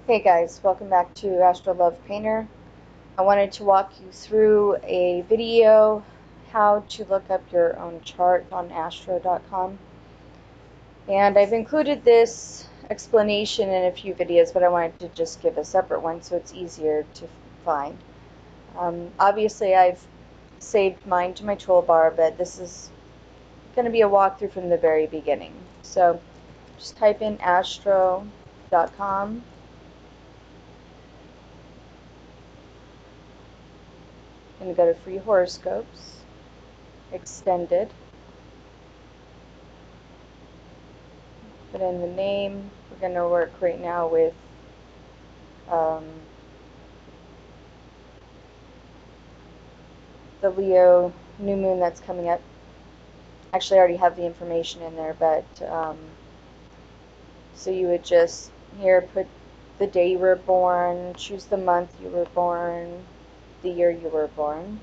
Hey guys, welcome back to Astro Love Painter. I wanted to walk you through a video how to look up your own chart on astro.com. And I've included this explanation in a few videos, but I wanted to just give a separate one so it's easier to find. Obviously I've saved mine to my toolbar, but this is going to be a walkthrough from the very beginning. So just type in astro.com. I'm going to go to free horoscopes, extended, put in the name. We're going to work right now with the Leo new moon that's coming up. Actually, I already have the information in there, but so you would just here put the day you were born, choose the month you were born, the year you were born,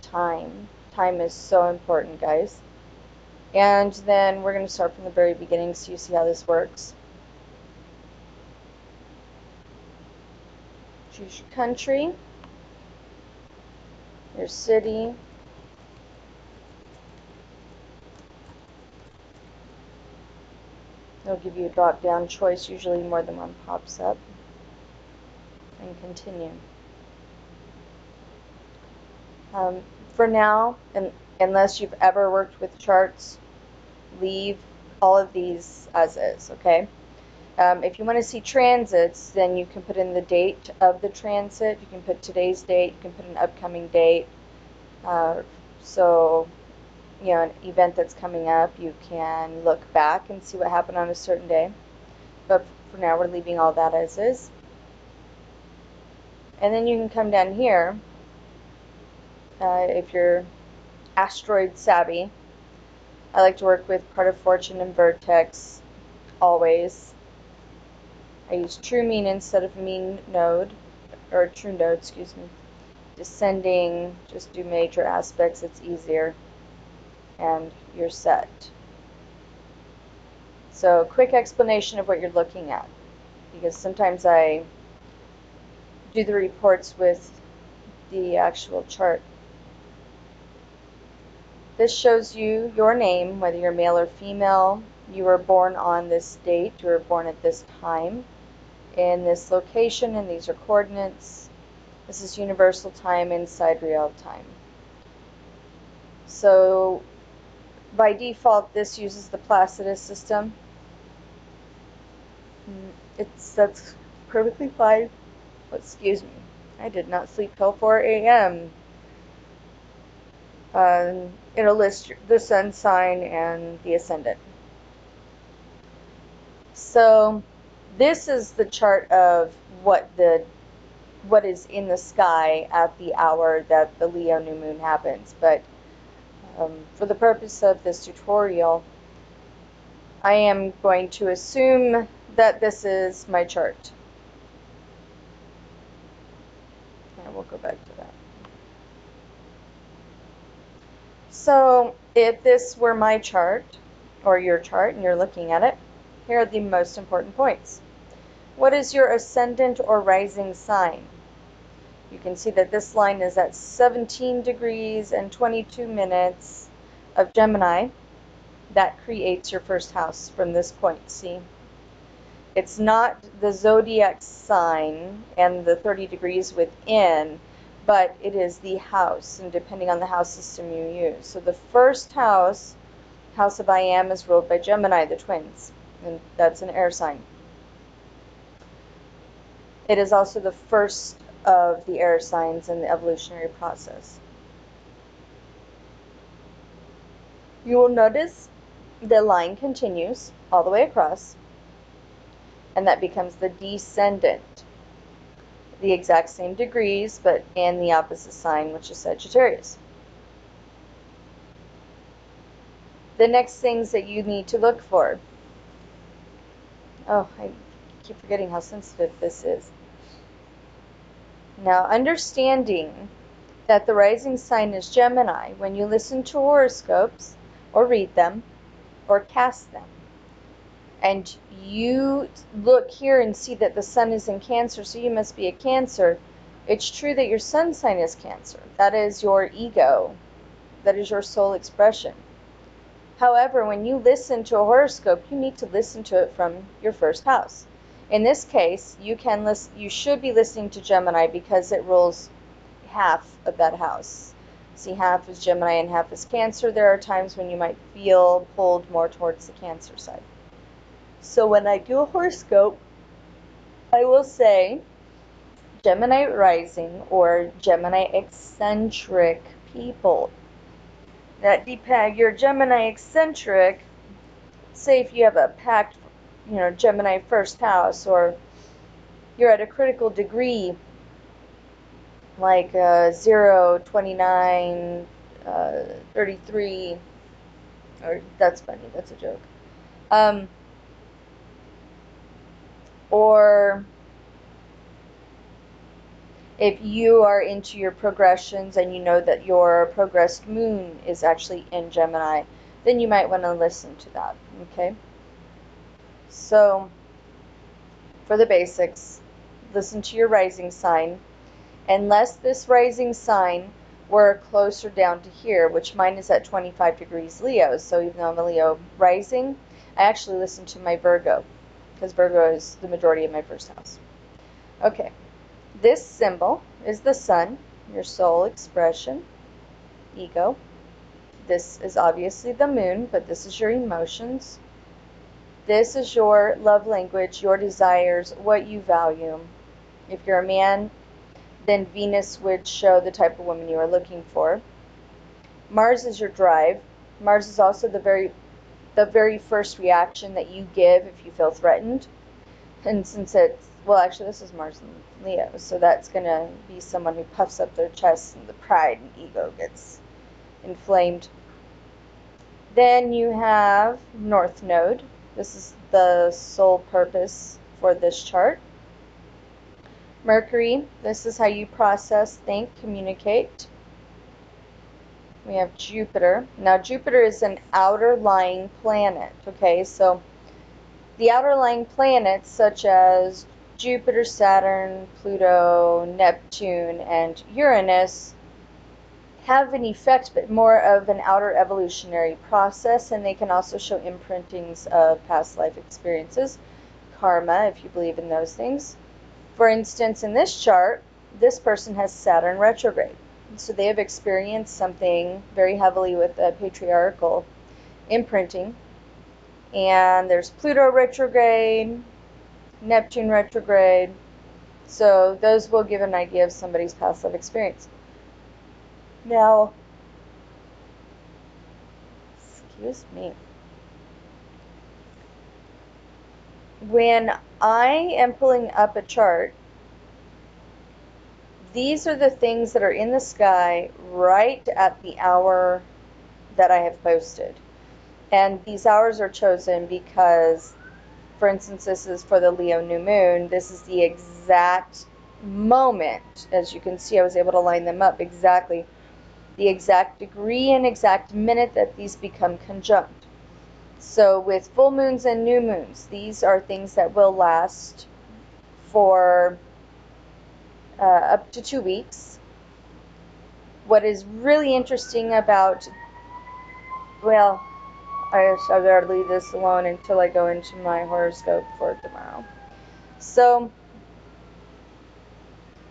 time. Time is so important, guys. And then we're going to start from the very beginning so you see how this works. Choose your country, your city, it'll give you a drop down choice, usually more than one pops up, and continue. For now, unless you've ever worked with charts, leave all of these as is, okay? If you want to see transits, then you can put in the date of the transit. You can put today's date. You can put an upcoming date. So, you know, an event that's coming up, you can look back and see what happened on a certain day. But for now, we're leaving all that as is. And then you can come down here, if you're asteroid savvy. I like to work with part of fortune and vertex always. I use true mean instead of mean node, or true node, excuse me. Descending, just do major aspects, it's easier, and you're set. So quick explanation of what you're looking at, because sometimes I do the reports with the actual chart. This shows you your name, whether you're male or female. You were born on this date, you were born at this time, in this location, and these are coordinates. This is universal time inside real time. So by default, this uses the Placidus system. That's perfectly fine. Oh, excuse me. I did not sleep till 4 a.m. It'll list the sun sign and the ascendant. So this is the chart of what is in the sky at the hour that the Leo new moon happens. But for the purpose of this tutorial, I am going to assume that this is my chart. And we'll go back to that. So if this were my chart, or your chart, and you're looking at it, here are the most important points. What is your ascendant or rising sign? You can see that this line is at 17 degrees and 22 minutes of Gemini. That creates your first house from this point, see? It's not the zodiac sign and the 30 degrees within, but it is the house, and depending on the house system you use. So the first house, House of I Am, is ruled by Gemini, the twins, and that's an air sign. It is also the first of the air signs in the evolutionary process. You will notice the line continues all the way across, and that becomes the descendant. The exact same degrees, but in the opposite sign, which is Sagittarius. The next things that you need to look for. Oh, I keep forgetting how sensitive this is. Now, understanding that the rising sign is Gemini, when you listen to horoscopes, or read them, or cast them, and you look here and see that the sun is in Cancer, so you must be a Cancer, it's true that your sun sign is Cancer. That is your ego. That is your soul expression. However, when you listen to a horoscope, you need to listen to it from your first house. In this case, you should be listening to Gemini because it rules half of that house. See, half is Gemini and half is Cancer. There are times when you might feel pulled more towards the Cancer side. So when I do a horoscope, I will say Gemini rising or Gemini eccentric people. That depend. You're Gemini eccentric. Say if you have a packed, Gemini first house, or you're at a critical degree, like 0, 29, 33, or that's funny. That's a joke. Or if you are into your progressions and you know that your progressed moon is actually in Gemini, then you might want to listen to that, okay? So, for the basics, listen to your rising sign. Unless this rising sign were closer down to here, which mine is at 25 degrees Leo, so even though I'm a Leo rising, I actually listen to my Virgo, because Virgo is the majority of my first house. Okay. This symbol is the sun, your soul expression, ego. This is obviously the moon, but this is your emotions. This is your love language, your desires, what you value. If you're a man, then Venus would show the type of woman you are looking for. Mars is your drive. Mars is also the very first reaction that you give if you feel threatened. And since it's, well, actually, this is Mars and Leo, so that's going to be someone who puffs up their chest and the pride and ego gets inflamed. Then you have North Node. This is the sole purpose for this chart. Mercury, this is how you process, think, communicate. We have Jupiter. Now, Jupiter is an outer lying planet, okay? So, the outer lying planets, such as Jupiter, Saturn, Pluto, Neptune, and Uranus, have an effect, but more of an outer evolutionary process, and they can also show imprintings of past life experiences, karma, if you believe in those things. For instance, in this chart, this person has Saturn retrograde. So they have experienced something very heavily with the patriarchal imprinting. And there's Pluto retrograde, Neptune retrograde. So those will give an idea of somebody's past life experience. Now, excuse me. When I am pulling up a chart, these are the things that are in the sky right at the hour that I have posted. And these hours are chosen because, for instance, this is for the Leo new moon. This is the exact moment. As you can see, I was able to line them up exactly. The exact degree and exact minute that these become conjunct. So with full moons and new moons, these are things that will last for up to 2 weeks. What is really interesting about, well, I better leave this alone until I go into my horoscope for tomorrow. So,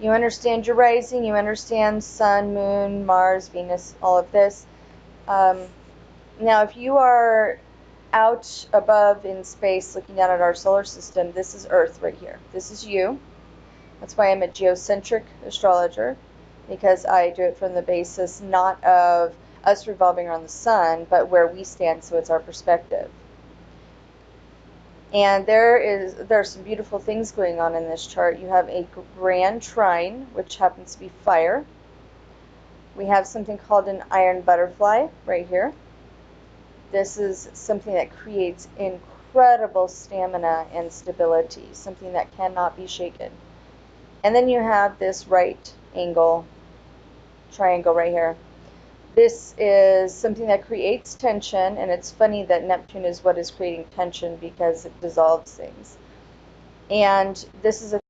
you understand your rising, you understand Sun, Moon, Mars, Venus, all of this. Now, if you are out above in space looking down at our solar system, this is Earth right here. This is you. That's why I'm a Geocentric Astrologer, because I do it from the basis not of us revolving around the sun, but where we stand, so it's our perspective. And there are some beautiful things going on in this chart. You have a grand trine, which happens to be fire. We have something called an iron butterfly right here. This is something that creates incredible stamina and stability, something that cannot be shaken. And then you have this right angle triangle right here. This is something that creates tension, and it's funny that Neptune is what is creating tension because it dissolves things. And this is a